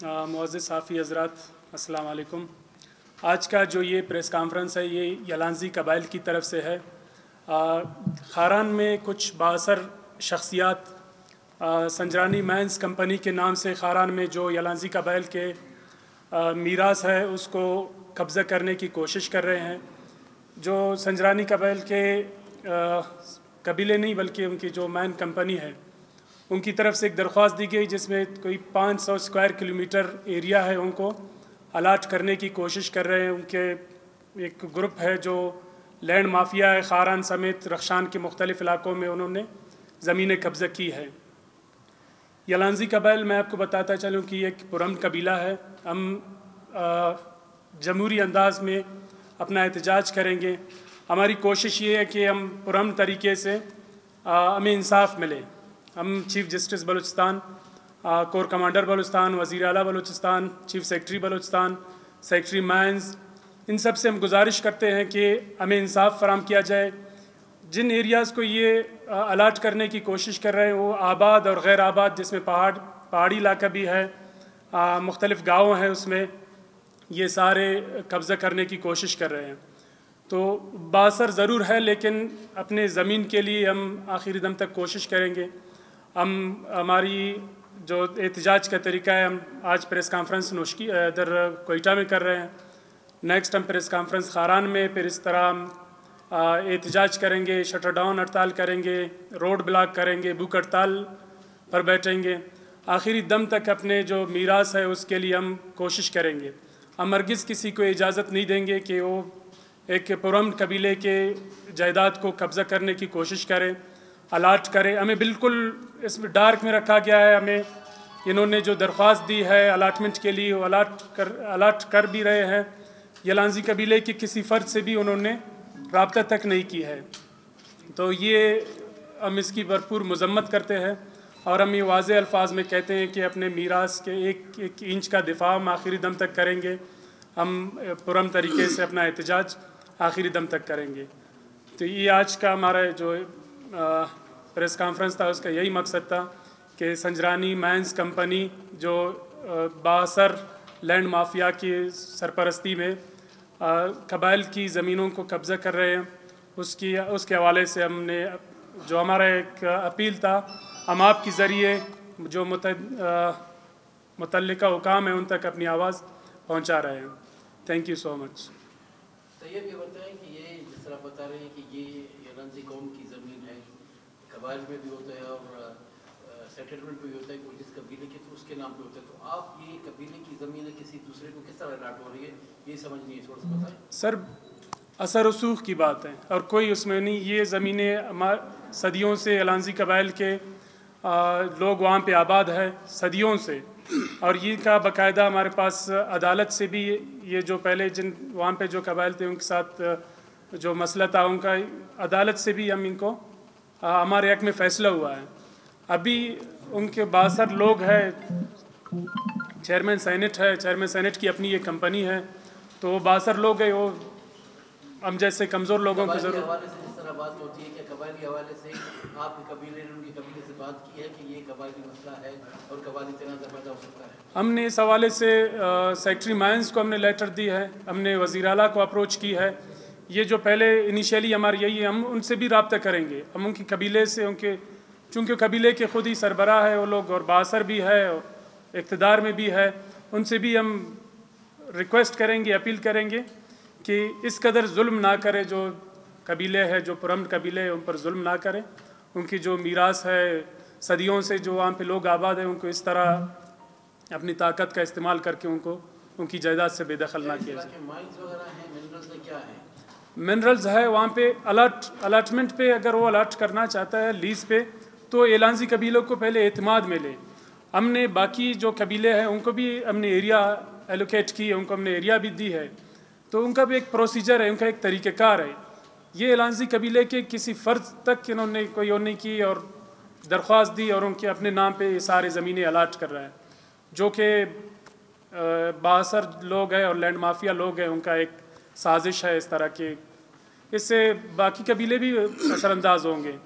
معزز صحافی حضرات، السلام علیکم۔ آج کا جو یہ پریس کانفرنس ہے یہ یلانزی قبائل کی طرف سے ہے۔ خاران میں کچھ بااثر شخصیات سنجرانی مائنز کمپنی کے نام سے خاران میں جو یلانزی قبائل کے میراث ہے اس کو قبضہ کرنے کی کوشش کر رہے ہیں۔ جو سنجرانی قبائل کے قبیلے نہیں بلکہ ان کی جو مائن کمپنی ہے ان کی طرف سے ایک درخواست دی گئی جس میں کوئی 500 اسکوائر کلومیٹر ایریا ہے ان کو الاٹ کرنے کی کوشش کر رہے ہیں۔ ان کے ایک گروپ ہے جو لینڈ مافیا ہے، خاران سمیت رخشان کے مختلف علاقوں میں انہوں نے زمینیں قبضہ کی ہے۔ یلانزی قبائل میں آپ کو بتاتا چلوں کہ یہ ایک پرامن قبیلہ ہے۔ ہم جمہوری انداز میں اپنا احتجاج کریں گے۔ ہماری کوشش یہ ہے کہ ہم پرامن طریقے سے ہمیں انصاف ملے۔ ہم chief justice Balochistan, corps commander Balochistan, وزیر اعلیٰ Balochistan, chief secretary Balochistan, secretary mines, ان سب سے ہم گزارش کرتے ہیں کہ ہمیں انصاف فراہم کیا جائے۔ جن ایریاز کو یہ الاٹ کرنے کی کوشش کر رہے ہیں وہ آباد اور غیر آباد، جس میں پہاڑی علاقہ بھی ہے، مختلف گاؤں ہیں، اس میں یہ سارے قبضہ کرنے کی کوشش کر رہے ہیں۔ تو بااثر ضرور ہے لیکن اپنے زمین کے لیے ہم آخری دم تک کوشش کریں گے۔ ہماری جو احتجاج کا طریقہ ہے، ہم آج پریس کانفرنس نوشکی ادھر کوئٹہ میں کر رہے ہیں، نیکسٹ ہم پریس کانفرنس خاران میں، پھر اس طرح ہم احتجاج کریں گے، شٹر ڈاؤن ہڑتال کریں گے، روڈ بلاک کریں گے، بھوک ہڑتال پر بیٹھیں گے۔ آخری دم تک اپنے جو میراث ہے اس کے لیے ہم کوشش کریں گے۔ ہم ہرگز کسی کو اجازت نہیں دیں گے کہ وہ ایک پرامن قبیلے کے جائیداد کو قبضہ کرنے کی کوشش کرے، الاٹ کرے۔ ہمیں بالکل اس میں ڈارک میں رکھا گیا ہے۔ ہمیں انہوں نے جو درخواست دی ہے الاٹمنٹ کے لیے وہ الاٹ کر بھی رہے ہیں۔ یلانزی قبیلے کے کسی فرد سے بھی انہوں نے رابطہ تک نہیں کی ہے۔ تو یہ ہم اس کی بھرپور مذمت کرتے ہیں اور ہم یہ واضح الفاظ میں کہتے ہیں کہ اپنے میراث کے ایک انچ کا دفاع ہم آخری دم تک کریں گے۔ ہم پرامن طریقے سے اپنا احتجاج آخری دم تک کریں گے۔ تو یہ آج کا ہمارا جو پریس کانفرنس تھا اس کا یہی مقصد تھا کہ سنجرانی مائنز کمپنی جو بااثر لینڈ مافیا کی سرپرستی میں قبائل کی زمینوں کو قبضہ کر رہے ہیں، اس کے حوالے سے ہم نے جو ہمارا ایک اپیل تھا ہم آپ کے ذریعے جو متعلقہ حکام ہیں ان تک اپنی آواز پہنچا رہے ہیں۔ تھینک یو سو مچ۔ طیب یہ بتائیں کہ یہ جس طرح بتا رہے ہیں کہ یہ یلانزی قوم کی زمین ہے، قبائل میں بھی ہوتا ہے اور سیٹلمنٹ بھی ہوتا ہے، کوئی جس قبیلے کی تو اس کے نام پہ ہوتا ہے، تو آپ یہ قبیلے کی زمین ہے کسی دوسرے کو کس طرح الاٹ ہو رہی ہے یہ سمجھ نہیں ہے، تھوڑا سا بتائیں۔ سر اثر رسوخ کی بات ہے اور کوئی اس میں نہیں۔ یہ زمینیں صدیوں سے یلانزی قبائل کے لوگ وہاں پہ آباد ہے صدیوں سے، اور یہ کا باقاعدہ ہمارے پاس عدالت سے بھی یہ جو پہلے جن وہاں پہ جو قبائل تھے ان کے ساتھ جو مسئلہ تھا ان کا عدالت سے بھی ہم ان کو ہمارے حق میں فیصلہ ہوا ہے۔ ابھی ان کے بااثر لوگ ہیں، چیئرمین سینٹ ہے، چیئرمین سینٹ کی اپنی یہ کمپنی ہے، تو وہ بااثر لوگ ہیں۔ وہ ہم جیسے کمزور لوگوں کو ضرور حوالے سے جس طرح بات ہوتی ہے کہ قبائلی حوالے سے آپ کے قبیلے نے ان کے قبیلے سے بات کی ہے کہ یہ قبائلی مسئلہ ہے اور قبائلی تنازع پیدا ہو سکتا ہے؟ ہم نے اس حوالے سے سیکرٹری مائنز کو ہم نے لیٹر دی ہے، ہم نے وزیر اعلیٰ کو اپروچ کی ہے۔ یہ جو پہلے انیشیلی ہماری یہی ہے، ہم ان سے بھی رابطہ کریں گے۔ ہم ان کے قبیلے سے چونکہ قبیلے کے خود ہی سربراہ ہے وہ لوگ اور بااثر بھی ہے اور اقتدار میں بھی ہے، ان سے بھی ہم ریکویسٹ کریں گے، اپیل کریں گے کہ اس قدر ظلم نہ کرے، جو قبیلے ہے جو پرامن قبیلے ہیں ان پر ظلم نہ کرے۔ ان کی جو میراث ہے صدیوں سے جو وہاں پہ لوگ آباد ہیں ان کو اس طرح اپنی طاقت کا استعمال کر کے ان کی جائیداد سے بے دخل نہ کیا جائے۔ مائنز وغیرہ ہیں، منرلز میں کیا ہیں؟ منرلز ہے وہاں پہ الاٹمنٹ پہ، اگر وہ الاٹ کرنا چاہتا ہے لیز پہ تو یلانزی قبیلوں کو پہلے اعتماد میں لے۔ ہم نے باقی جو قبیلے ہیں ان کو بھی ہم نے ایریا ایلوکیٹ کی ہے، ان کو ہم نے ایریا بھی دی ہے، تو ان کا بھی ایک پروسیجر ہے، ان کا ایک طریقہ کار ہے۔ یہ یلانزی قبیلے کے کسی فرد تک انہوں نے کوئی اور نہیں کی اور درخواست دی اور ان کے اپنے نام پہ یہ سارے زمینیں الاٹ کر رہا ہے، جو کہ بااثر لوگ ہیں اور لینڈ مافیا لوگ ہیں، ان کا ایک سازش ہے اس طرح کی۔ اس سے باقی قبیلے بھی اثر انداز ہوں گے،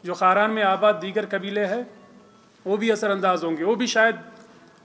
جو خاران میں آباد دیگر قبیلے ہیں وہ بھی اثر انداز ہوں گے، وہ بھی شاید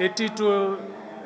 80 to